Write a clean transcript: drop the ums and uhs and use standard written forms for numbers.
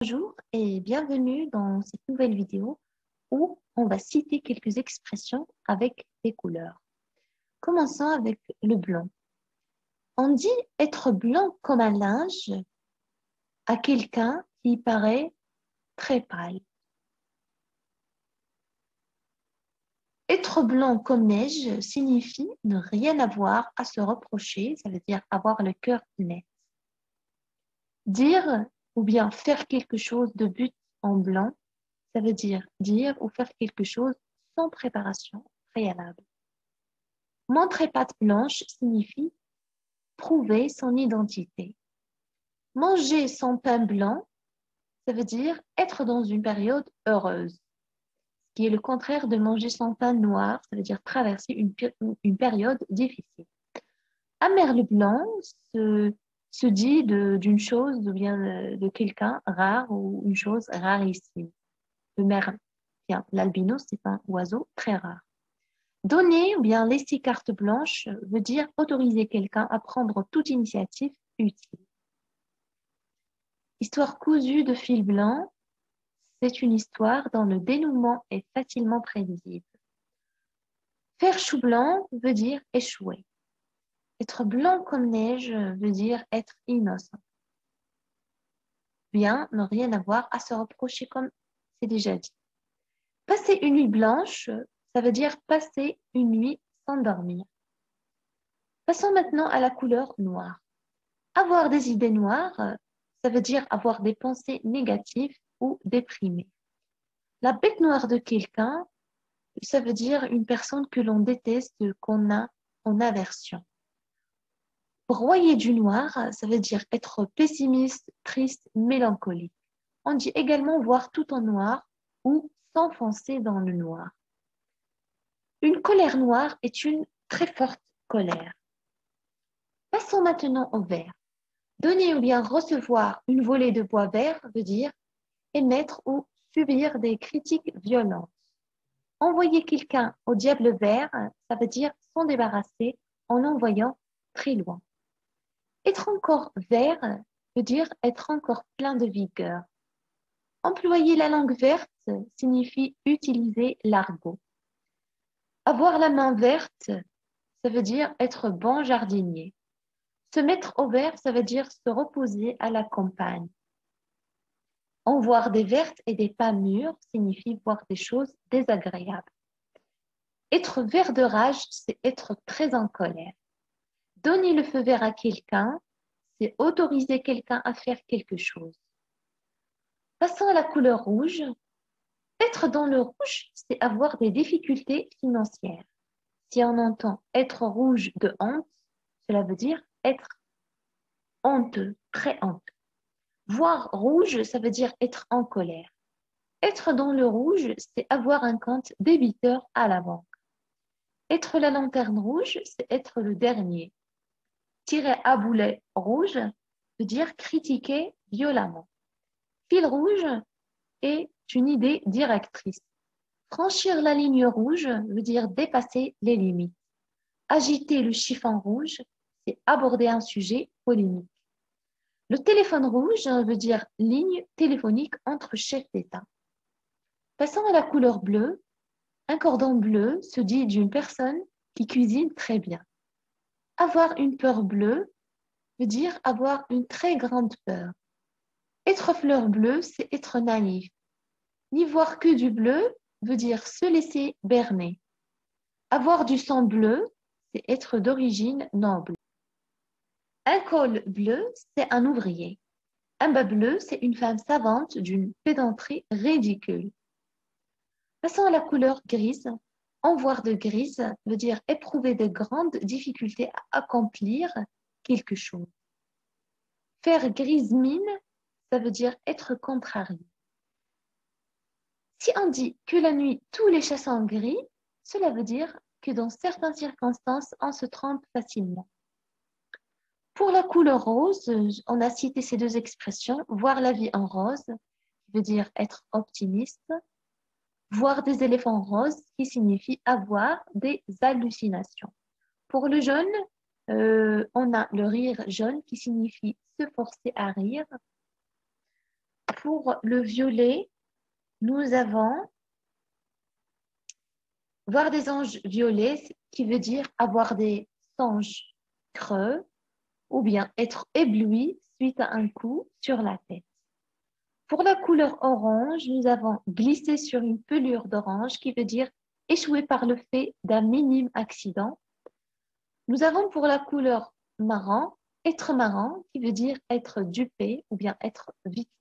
Bonjour et bienvenue dans cette nouvelle vidéo où on va citer quelques expressions avec des couleurs. Commençons avec le blanc. On dit être blanc comme un linge à quelqu'un qui paraît très pâle. Être blanc comme neige signifie ne rien avoir à se reprocher, ça veut dire avoir le cœur net. Dire ou bien faire quelque chose de but en blanc, ça veut dire ou faire quelque chose sans préparation préalable. Montrer patte blanche signifie prouver son identité. Manger son pain blanc, ça veut dire être dans une période heureuse, ce qui est le contraire de manger son pain noir, ça veut dire traverser une période difficile. Un merle blanc se dit d'une chose ou bien de quelqu'un rare ou une chose rarissime. Le merle, l'albinos, c'est un oiseau très rare. Donner ou bien laisser carte blanche veut dire autoriser quelqu'un à prendre toute initiative utile. Histoire cousue de fil blanc, c'est une histoire dont le dénouement est facilement prévisible. Faire chou blanc veut dire échouer. Être blanc comme neige veut dire être innocent. Bien, ne rien avoir à se reprocher comme c'est déjà dit. Passer une nuit blanche, ça veut dire passer une nuit sans dormir. Passons maintenant à la couleur noire. Avoir des idées noires, ça veut dire avoir des pensées négatives ou déprimées. La bête noire de quelqu'un, ça veut dire une personne que l'on déteste, qu'on a en aversion. Broyer du noir, ça veut dire être pessimiste, triste, mélancolique. On dit également voir tout en noir ou s'enfoncer dans le noir. Une colère noire est une très forte colère. Passons maintenant au vert. Donner ou bien recevoir une volée de bois vert veut dire émettre ou subir des critiques violentes. Envoyer quelqu'un au diable vert, ça veut dire s'en débarrasser en l'envoyant très loin. Être encore vert veut dire être encore plein de vigueur. Employer la langue verte signifie utiliser l'argot. Avoir la main verte, ça veut dire être bon jardinier. Se mettre au vert, ça veut dire se reposer à la campagne. En voir des vertes et des pas mûres signifie voir des choses désagréables. Être vert de rage, c'est être très en colère. Donner le feu vert à quelqu'un, c'est autoriser quelqu'un à faire quelque chose. Passons à la couleur rouge. Être dans le rouge, c'est avoir des difficultés financières. Si on entend être rouge de honte, cela veut dire être honteux, très honteux. Voir rouge, ça veut dire être en colère. Être dans le rouge, c'est avoir un compte débiteur à la banque. Être la lanterne rouge, c'est être le dernier. Tirer à boulet rouge veut dire critiquer violemment. Fil rouge est une idée directrice. Franchir la ligne rouge veut dire dépasser les limites. Agiter le chiffon rouge, c'est aborder un sujet polémique. Le téléphone rouge veut dire ligne téléphonique entre chefs d'État. Passons à la couleur bleue. Un cordon bleu se dit d'une personne qui cuisine très bien. Avoir une peur bleue veut dire avoir une très grande peur. Être fleur bleue, c'est être naïf. N'y voir que du bleu veut dire se laisser berner. Avoir du sang bleu, c'est être d'origine noble. Un col bleu, c'est un ouvrier. Un bas bleu, c'est une femme savante d'une pédanterie ridicule. Passons à la couleur grise. En voir de grise veut dire éprouver de grandes difficultés à accomplir quelque chose. Faire grise mine, ça veut dire être contrarié. Si on dit que la nuit tous les chats sont gris, cela veut dire que dans certaines circonstances, on se trompe facilement. Pour la couleur rose, on a cité ces deux expressions. Voir la vie en rose veut dire être optimiste. Voir des éléphants roses qui signifie avoir des hallucinations. Pour le jaune, on a le rire jaune qui signifie se forcer à rire. pour le violet, nous avons voir des anges violets, qui veut dire avoir des songes creux ou bien être ébloui suite à un coup sur la tête. Pour la couleur orange, nous avons glissé sur une pelure d'orange qui veut dire échouer par le fait d'un minime accident. Nous avons pour la couleur marron, être marrant qui veut dire être dupé ou bien être victime.